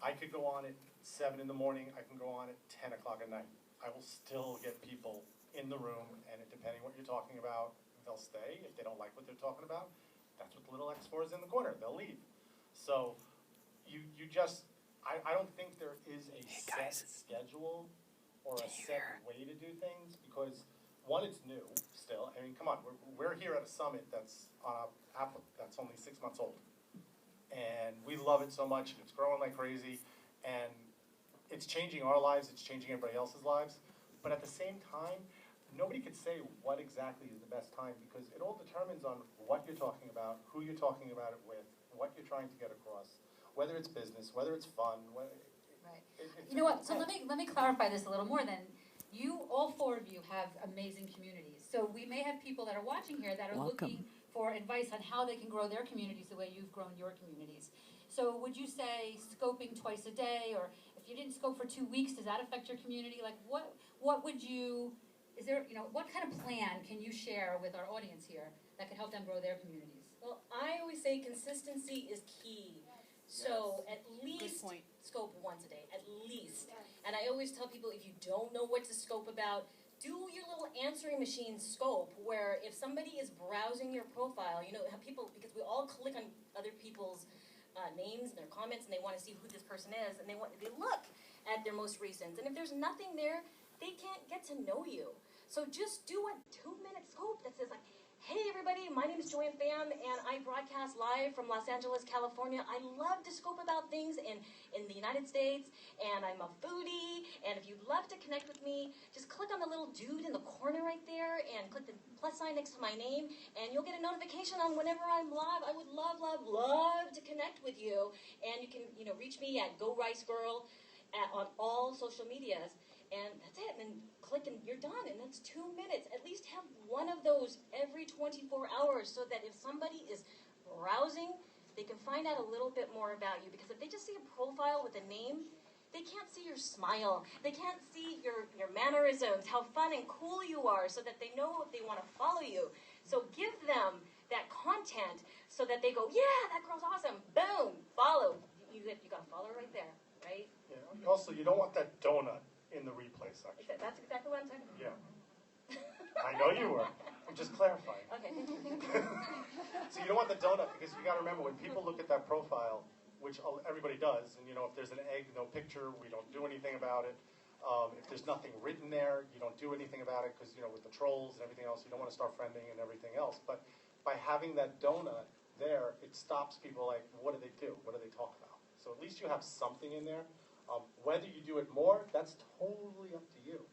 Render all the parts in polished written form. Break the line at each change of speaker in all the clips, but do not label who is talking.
I could go on at 7 in the morning, I can go on at 10 o'clock at night. I will still get people in the room, and depending what you're talking about, they'll stay. If they don't like what they're talking about, that's what the little X4 is in the corner, they'll leave. So you just, I don't think there is a set schedule or a set way to do things, because one, it's new still. I mean, come on, we're here at a summit that's on an app that's only 6 months old. And we love it so much, and it's growing like crazy, and it's changing our lives, it's changing everybody else's lives. But at the same time, nobody could say what exactly is the best time, because it all determines on what you're talking about, who you're talking about it with, what you're trying to get across, whether it's business, whether it's fun.
Right. You know what? So let me clarify this a little more. Then, all four of you have amazing communities. So we may have people that are watching here that are looking for advice on how they can grow their communities the way you've grown your communities. So would you say scoping twice a day, or if you didn't scope for 2 weeks, does that affect your community? Like what would you? Is there, what kind of plan can you share with our audience here that can help them grow their communities?
Well, I always say consistency is key. So at least scope once a day, at least. And I always tell people, if you don't know what to scope about, do your little answering machine scope, where if somebody is browsing your profile, have people, because we all click on other people's names and their comments, and they want to see who this person is, and they look at their most recent. And if there's nothing there, they can't get to know you. So just do a 2-minute scope that says, like, hey everybody, my name is Joanne Pham, and I broadcast live from Los Angeles, California. I love to scope about things in the United States, and I'm a foodie, and if you'd love to connect with me, just click on the little dude in the corner right there, and click the plus sign next to my name, and you'll get a notification on whenever I'm live. I would love, love, love to connect with you, and you can, reach me at Go Rice Girl on all social medias. And that's it, and then click and you're done, and that's 2 minutes. At least have one of those every 24 hours, so that if somebody is browsing, they can find out a little bit more about you. Because if they just see a profile with a name, they can't see your smile. They can't see your mannerisms, how fun and cool you are, so that they know if they want to follow you. So give them that content so that they go, yeah, that girl's awesome. Boom, follow. You got to follow right there, right?
Yeah. Also, you don't want that donut in the replay section.
That's exactly what I'm talking about.
Yeah. I know you were. I'm just clarifying.
Okay, thank you.
So you don't want the donut, because you got to remember, when people look at that profile, which everybody does, and if there's an egg, no picture, we don't do anything about it. If there's nothing written there, you don't do anything about it, because with the trolls and everything else, you don't want to start friending and everything else. But by having that donut there, it stops people like, what do they do? What do they talk about? So at least you have something in there. Whether you do it more, that's totally up to you.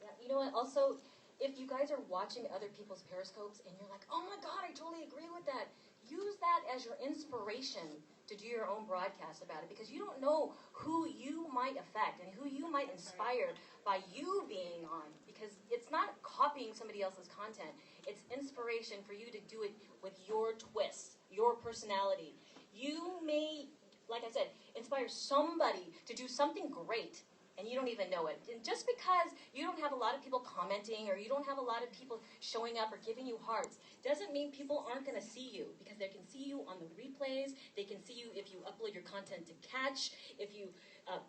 Yeah, you know what? Also, if you guys are watching other people's Periscopes and you're like, oh my God, I totally agree with that, use that as your inspiration to do your own broadcast about it, because you don't know who you might affect and who you might inspire by you being on, because it's not copying somebody else's content. It's inspiration for you to do it with your twist, your personality. You may, like I said, inspire somebody to do something great, and you don't even know it. And just because you don't have a lot of people commenting, or you don't have a lot of people showing up or giving you hearts, doesn't mean people aren't going to see you, because they can see you on the replays. They can see you if you upload your content to Catch, if you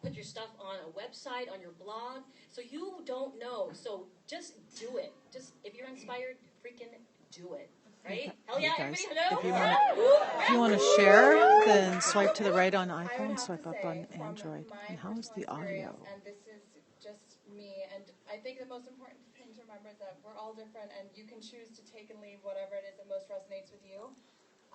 put your stuff on a website, on your blog. So you don't know. So just do it. Just, if you're inspired, freaking do it. Right? Hell yeah,
guys,
everybody,
if you want to share, then swipe to the right on iPhone, swipe up on Android. And how is the audio?
And this is just me, and I think the most important thing to remember is that we're all different, and you can choose to take and leave whatever it is that most resonates with you.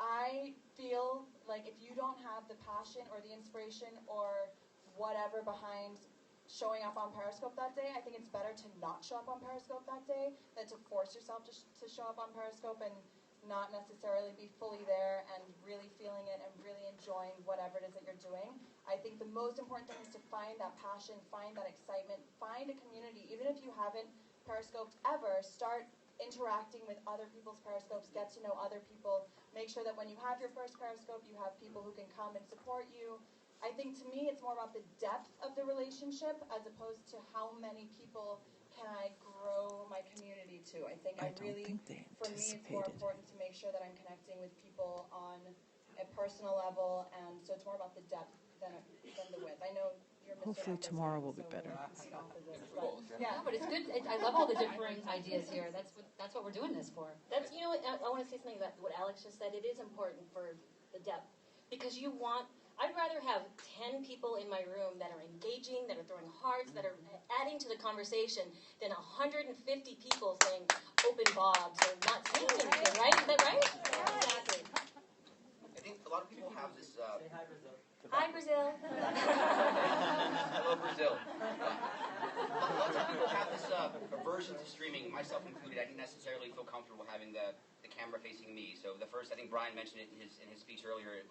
I feel like if you don't have the passion or the inspiration or whatever behind showing up on Periscope that day, I think it's better to not show up on Periscope that day than to force yourself to show up on Periscope and not necessarily be fully there and really feeling it and really enjoying whatever it is that you're doing. I think the most important thing is to find that passion, find that excitement, find a community. Even if you haven't Periscoped ever, start interacting with other people's Periscopes, get to know other people. Make sure that when you have your first Periscope, you have people who can come and support you. I think to me it's more about the depth of the relationship as opposed to how many people can I grow my community to. I think for me it's more important to make sure that I'm connecting with people on a personal level, and so it's more about the depth than the width. I know you're Mr.
Hopefully
Numbers
tomorrow
guy,
will be
so
better.
we're complete opposites, but
Yeah, but it's good. I love all the differing ideas here. That's what we're doing this for.
That's, you know what, I want to say something about what Alex just said. It is important for the depth, because I'd rather have 10 people in my room that are engaging, that are throwing hearts, that are adding to the conversation, than 150 people saying open bobs or not saying anything, right? Is that right? Exactly.
I think a lot of people have this.
Hi, Brazil.
Hello, Brazil. Lots of people have this aversion to streaming, myself included. I didn't necessarily feel comfortable having the camera facing me. So the first, I think Brian mentioned it in his speech earlier.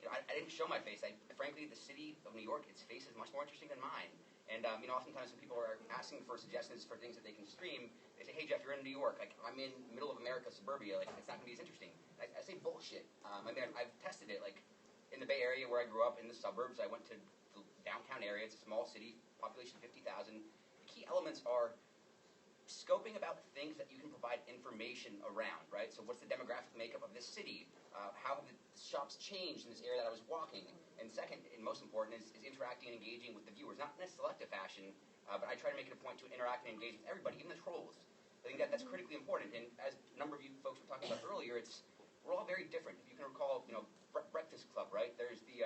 I didn't show my face. Frankly, the city of New York, its face is much more interesting than mine. And oftentimes when people are asking for suggestions for things that they can stream, they say, "Hey Jeff, you're in New York. Like I'm in middle of America, suburbia. Like it's not going to be as interesting." I say bullshit. I've tested it. Like in the Bay Area where I grew up, in the suburbs, I went to the downtown area. It's a small city, population 50,000. The key elements are scoping about things that you can provide information around, right? So what's the demographic makeup of this city? How have the shops changed in this area that I was walking? And second, and most important, is interacting and engaging with the viewers, not in a selective fashion, but I try to make it a point to interact and engage with everybody, even the trolls. I think that's critically important. And as a number of you folks were talking about earlier, we're all very different. If you can recall, Breakfast Club, right? There's the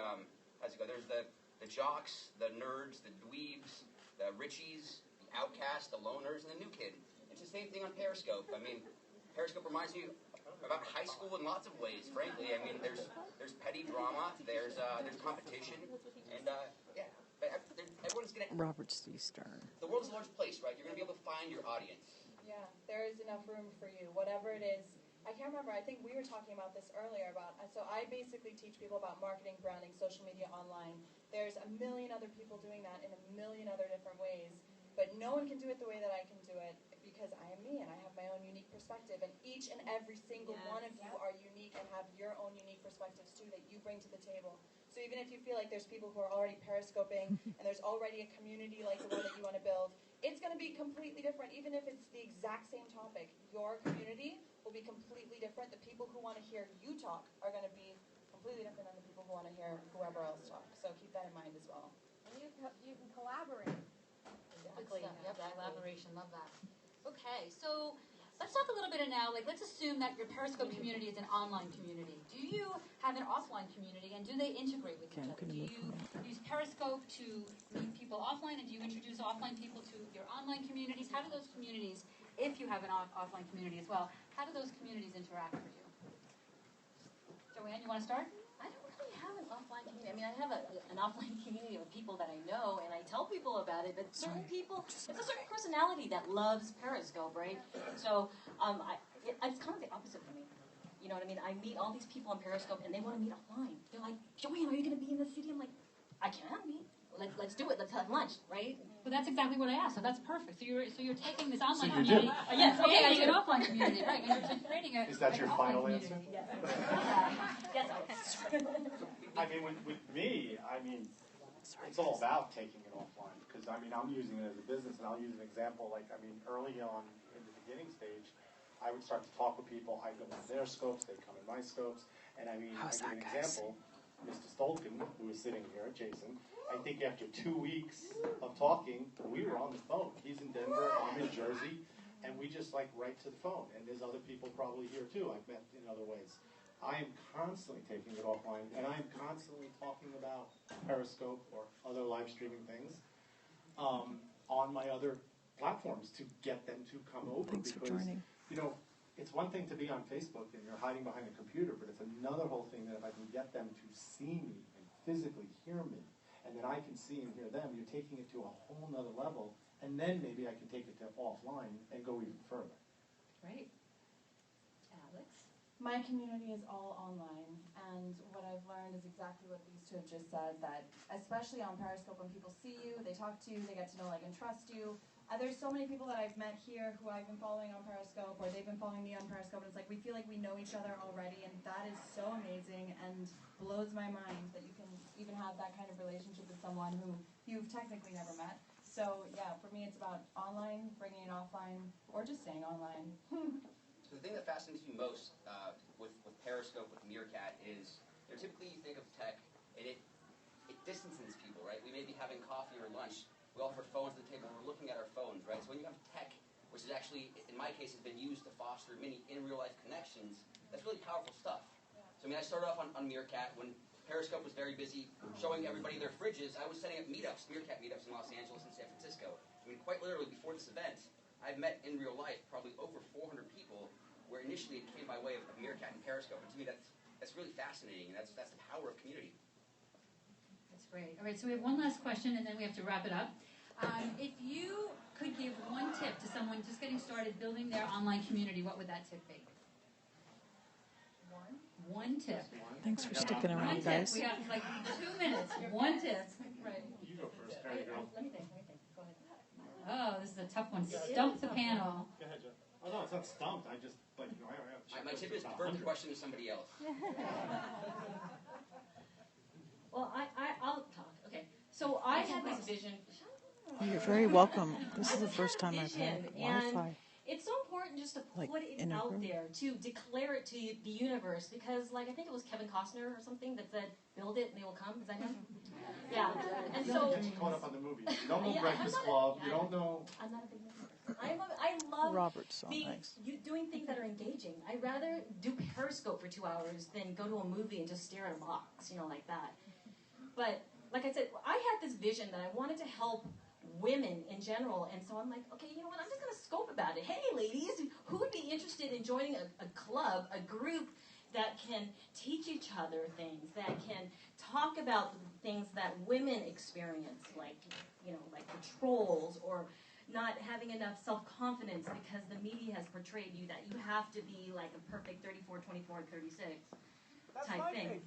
There's the jocks, the nerds, the dweebs, the richies, the outcasts, the loners, and the new kid. It's the same thing on Periscope. Periscope reminds me about high school in lots of ways. Frankly, there's petty drama, there's competition, and everyone's gonna.
Robert C. Stern.
The world's a large place, right? You're gonna be able to find your audience.
yeah, there is enough room for you, whatever it is. I can't remember, I think we were talking about this earlier so I basically teach people about marketing, branding, social media, online. There's a million other people doing that in a million other different ways, but no one can do it the way that I can do it because I am me and I have my own unique perspective, and each and every single one of you are unique and have your own unique perspectives too that you bring to the table. So even if you feel like there's people who are already periscoping and there's already a community like the one that you want to build, it's going to be completely different. Even if it's the exact same topic, your community will be completely different. The people who want to hear you talk are going to be completely different than the people who want to hear whoever else talk. So keep that in mind as well.
And you can collaborate.
Exactly. Yep, collaboration. Love that. Okay, so let's talk a little bit now. Let's assume that your Periscope community is an online community. Do you have an offline community, and do they integrate with each other? Do you use Periscope to meet people offline, and do you introduce offline people to your online communities? How do those communities, if you have an offline community as well, how do those communities interact for you? Joanne, you want to start?
I don't really have an offline community. I have an offline community of people that I know, and I tell people about it, but certain people, it's a certain personality that loves Periscope, right? So it's kind of the opposite for me. You know what I mean? I meet all these people on Periscope, and they want to meet offline. They're like, Joanne, are you going to be in the city? I'm like, I can be. Let's do it. Let's have lunch, right?
But that's exactly what I asked, so that's perfect. So you're taking this online
you
community.
do.
Yes, okay, I do an offline community, right? And you're creating
Is that your final answer?
Yes. Yes, Alex.
With me, it's all about taking it offline because I'm using it as a business, and I'll use an example. Early on in the beginning stage, I would start to talk with people. I'd go in their scopes, they'd come in my scopes, and I give an example. Mr. Stolkin, who is sitting here, Jason, I think after 2 weeks of talking, we were on the phone. He's in Denver, I'm in Jersey, and we just right to the phone. And there's other people probably here too I've met in other ways. I am constantly taking it offline, and I'm constantly talking about Periscope or other live streaming things on my other platforms to get them to come over.
Thanks for joining.
It's one thing to be on Facebook and you're hiding behind a computer, but it's another whole thing that if I can get them to see me and physically hear me, and then I can see and hear them, you're taking it to a whole nother level, and then maybe I can take it to offline and go even further.
Great. Alex?
My community is all online, and what I've learned is exactly what these two have just said, that especially on Periscope, when people see you, they talk to you, they get to know, and trust you. There's so many people that I've met here who I've been following on Periscope, or they've been following me on Periscope, and it's we feel like we know each other already, and that is so amazing and blows my mind that you can even have that kind of relationship with someone who you've technically never met. So yeah, for me it's about online, bringing it offline, or just staying online.
So the thing that fascinates me most with Periscope, with Meerkat, is typically you think of tech, and it distancing these people, right? We may be having coffee or lunch. We all have our phones at the table. We're looking at our phones, right? So when you have tech, which is actually, in my case, has been used to foster many in-real-life connections, that's really powerful stuff. So, I mean, I started off on Meerkat when Periscope was very busy showing everybody their fridges. I was setting up meetups, Meerkat meetups in Los Angeles and San Francisco. I mean, quite literally, before this event, I've met in real life probably over 400 people where initially it came by way of Meerkat and Periscope. And to me, that's really fascinating, and that's the power of community.
That's great. All right, so we have one last question, and then we have to wrap it up. If you could give one tip to someone just getting started building their online community, what would that tip be? One tip.
Thanks for sticking
One
around,
tip.
guys.
We have like 2 minutes. One tip.
Right.
You go first, Carrie, girl.
Let me think. Go ahead. Oh, this is a tough one. Stump the panel.
Go ahead, Jeff. Oh, no, it's not stumped. I just, like, you know, I have
My tip is divert the question to somebody else.
Well, I'll talk. Okay. So I had this vision.
Oh, you're very welcome. This is the first time I've had
And
Wi-Fi.
it's so important just to
Like,
put it
in a
out
room?
there, to declare it to the universe, because, like, I think it was Kevin Costner or something that said, "Build it and they will come." Is that him? Yeah. And so
Get caught up on the movie. You don't know
Yeah,
Breakfast
I'm not-
Club. You don't know.
I'm not a big movie person. I love
Robert's so
being
nice.
doing things that are engaging. I'd rather do Periscope for 2 hours than go to a movie and just stare at a box, like that. But like I said, I had this vision that I wanted to help women in general, and so I'm like, okay, you know what, I'm just going to scope about it. Hey, ladies, who would be interested in joining a club, a group that can teach each other things, that can talk about things that women experience, like the trolls, or not having enough self-confidence because the media has portrayed you that you have to be like a perfect 34, 24, and 36 type thing.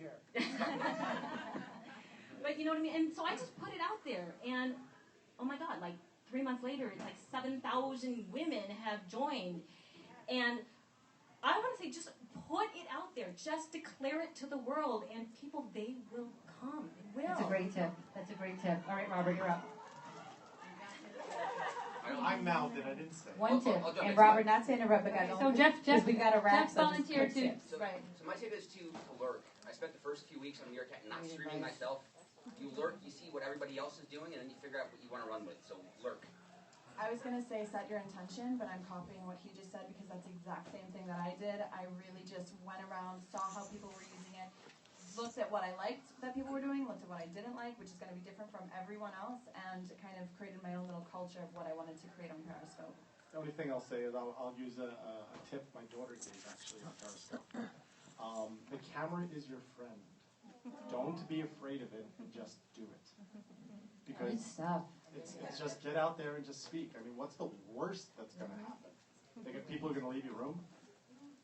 But you know what I mean? And so I just put it out there, and oh my God, like 3 months later, it's like 7,000 women have joined. And I want to say, just put it out there. Just declare it to the world, and people, they will come. They will.
That's a great tip. That's a great tip. All right, Robert, you're up.
I mouthed it. I didn't say.
One tip.
I'll jump
And
in.
Robert, not to interrupt, but
So Jeff
we got to wrap.
Jeff volunteered to.
So my tip is to lurk. I spent the first few weeks on Meerkat not streaming myself. You lurk, you see what everybody else is doing, and then you figure out what you want to run with. So lurk.
I was going to say set your intention, but I'm copying what he just said because that's the exact same thing that I did. I really just went around, saw how people were using it, looked at what I liked that people were doing, looked at what I didn't like, which is going to be different from everyone else, and kind of created my own little culture of what I wanted to create on Periscope.
The only thing I'll say is I'll use a tip my daughter gave actually on Periscope. The camera is your friend. Don't be afraid of it, just do it. Because
Good stuff.
it's just get out there and just speak. I mean, what's the worst that's going to happen? Think if people are going to leave your room?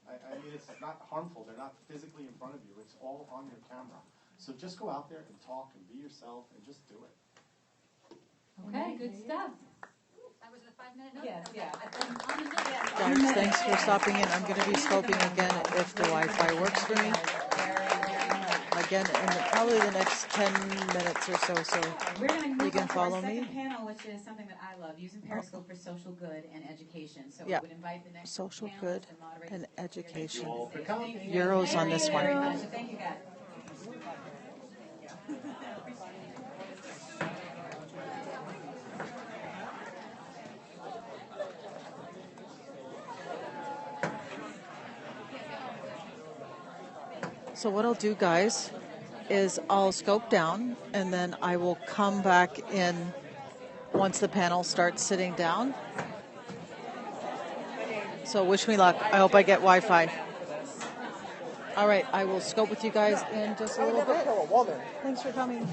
I mean, it's not harmful. They're not physically in front of you. It's all on your camera. So just go out there and talk and be yourself and just do it.
Okay, good stuff. That was the 5-minute note?
Yes, yeah.
Guys, thanks for stopping in. I'm going to be scoping again if the Wi-Fi works for me. Again, in probably the next 10 minutes or so. So
We're going to
you
move
can
on to
follow
our
me.
second panel, which is something that I love, using Periscope for social good and education. So
Yeah.
we would invite the next
Social
panelists
good
and moderators
and
to share
education.
their
all for coming.
Thank you
Euros on this
very
one.
much. Thank you, guys.
So what I'll do, guys, is I'll scope down, and then I will come back in once the panel starts sitting down. So wish me luck. I hope I get Wi-Fi. All right, I will scope with you guys in just a little bit. Thanks for coming.